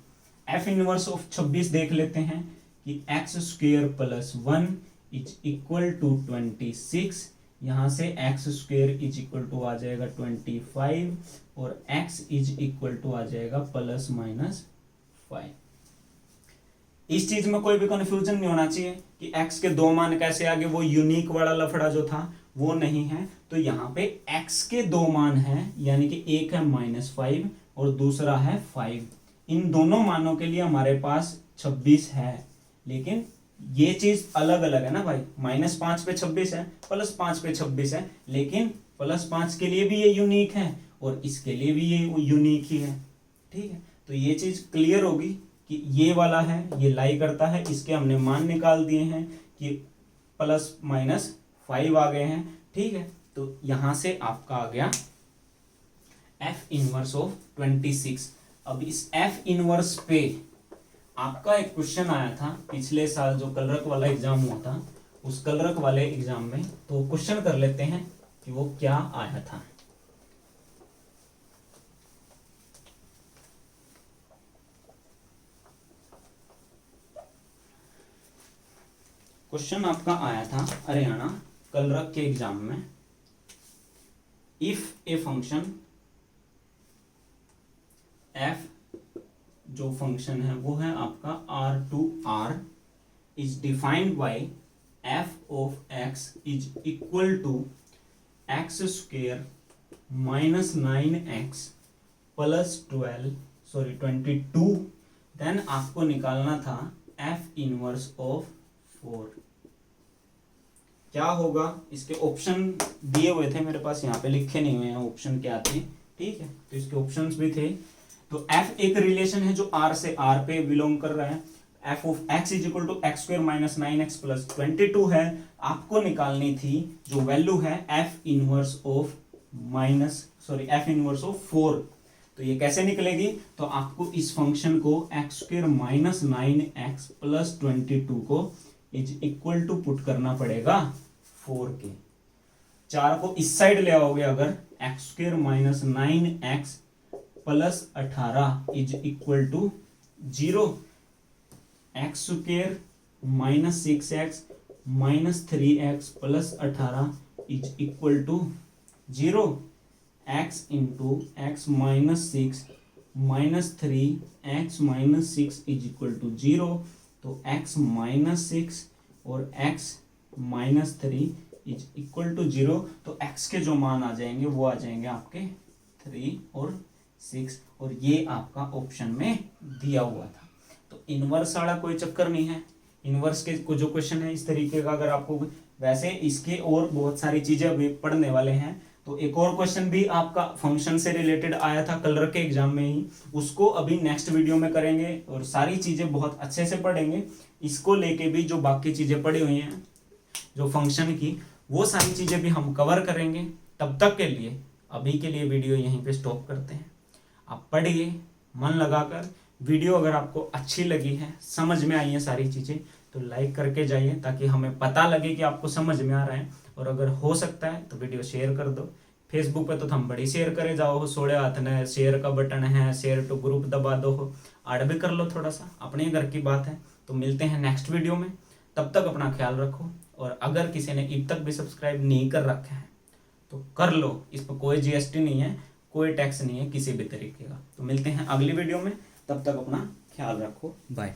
f इनवर्स ऑफ 26 देख लेते हैं कि x square plus 1 is equal to 26, यहाँ से x square is equal to आ जाएगा 25 और x इज इक्वल टू आ जाएगा ±5। इस चीज में कोई भी कंफ्यूजन नहीं होना चाहिए कि x के दो मान कैसे आगे, वो यूनिक वाला लफड़ा जो था वो नहीं है। तो यहाँ पे x के दो मान हैं, यानी कि एक है -5 और दूसरा है 5। इन दोनों मानों के लिए हमारे पास 26 है, लेकिन ये चीज अलग अलग है ना भाई, -5 पे 26 है, +5 पे 26 है, लेकिन +5 के लिए भी ये यूनिक है और इसके लिए भी ये यूनिक ही है। ठीक है, तो ये चीज क्लियर होगी कि ये वाला है ये लाई करता है, इसके हमने मान निकाल दिए हैं कि ±5 आ गए हैं। ठीक है, तो यहां से आपका आ गया f इनवर्स ऑफ 26। अब इस f इनवर्स पे आपका एक क्वेश्चन आया था पिछले साल जो कलरक वाला एग्जाम हुआ था, उस कलरक वाले एग्जाम में, तो क्वेश्चन कर लेते हैं कि वो क्या आया था। क्वेश्चन आपका आया था हरियाणा कलरक के एग्जाम में, इफ ए फंक्शन f जो फंक्शन है वो है आपका r to r is defined by f of x is equal to X square -9x plus 22, then आपको निकालना था f इनवर्स ऑफ 4। क्या होगा, इसके ऑप्शन दिए हुए थे मेरे पास, यहाँ पे लिखे नहीं हुए हैं ऑप्शन क्या थे। ठीक है, तो इसके ऑप्शंस भी थे। तो f एक रिलेशन है जो r से r पे बिलोंग कर रहा है, f of x is equal to X square -9x plus 22 है। आपको निकालनी थी जो वैल्यू है f इनवर्स ऑफ -4। तो ये कैसे निकलेगी, तो आपको इस फंक्शन को एक्स स्क्वायर -9x प्लस 22 को इज इक्वल टू पुट करना पड़ेगा 4 के। 4 को इस साइड ले आओगे अगर, X square -9x plus 18 is equal to 0, X square -6x -3x plus 18 is equal to 0, x into X minus 6 minus 3x minus 6 is equal to 0। तो x माइनस 6 और x minus 3 is equal to 0। तो x के जो मान आ जाएंगे वो आ जाएंगे आपके 3 और 6, और ये आपका ऑप्शन में दिया हुआ था। तो इनवर्स वाला कोई चक्कर नहीं है। इनवर्स के जो क्वेश्चन है इस तरीके का, अगर आपको वैसे इसके और बहुत सारी चीजें अभी पढ़ने वाले हैं, तो एक और क्वेश्चन भी आपका फंक्शन से रिलेटेड आया था कलर के एग्जाम में ही, उसको अभी नेक्स्ट वीडियो में करेंगे और सारी चीजें बहुत अच्छे से पढ़ेंगे। इसको लेके भी जो बाकी चीजें पढ़ी हुई हैं जो फंक्शन की, वो सारी चीजें भी हम कवर करेंगे। तब तक के लिए अभी के लिए वीडियो यहीं पे स्टॉप करते हैं। आप पढ़िए मन लगाकर। वीडियो अगर आपको अच्छी लगी है, समझ में आई है सारी चीज़ें, तो लाइक करके जाइए ताकि हमें पता लगे कि आपको समझ में आ रहा है। और अगर हो सकता है तो वीडियो शेयर कर दो। फेसबुक पे तो हम बड़ी शेयर करे जाओ, सोड़े हाथ ने शेयर का बटन है, शेयर टू ग्रुप दबा दो, ऐड भी कर लो थोड़ा सा, अपने घर की बात है। तो मिलते हैं नेक्स्ट वीडियो में, तब तक अपना ख्याल रखो। और अगर किसी ने अब तक भी सब्सक्राइब नहीं कर रखा है तो कर लो, इस पर कोई GST नहीं है, कोई टैक्स नहीं है किसी भी तरीके का। तो मिलते हैं अगली वीडियो में, तब तक अपना ख्याल रखो, बाय।